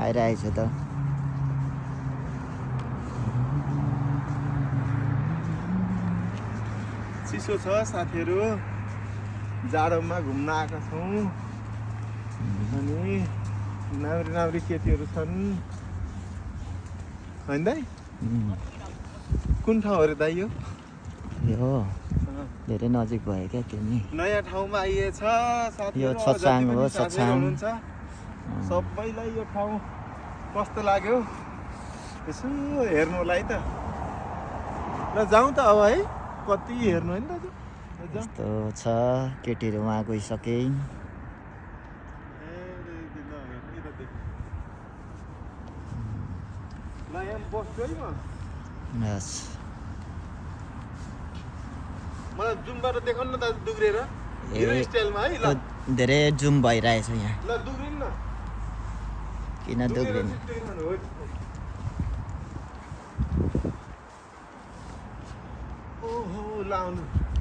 आइरहेछ त चिसो छ साथीहरू जाडोमा घुम्न आएका छौँ अनि नाउरी केटीहरू छन् होइन दाइ कुन ठाउँ अरे दाइ यो यो धेरै नजिक भयो क्या तिमी नयाँ ठाउँमा आइएछ साथीहरू यो छछाङ हो छछाङ सबैलाई यो ठाउँ कस्तो लाग्यो यसो हेर्नुलाई त ल जाउँ त अब है कति हेर्नु होइन दाजु यस्तो छ केटीहरू वहाँ गइसके ल यहाँ बस्छु है म यस मलाई जुमबाट देखाउनु न दाजु दुग्रेर हिरो स्टाइलमा है ल धेरै जुम भइरहेछ यहाँ ल दुग्रिनु न किन दुग्रिन ओहो लाउनु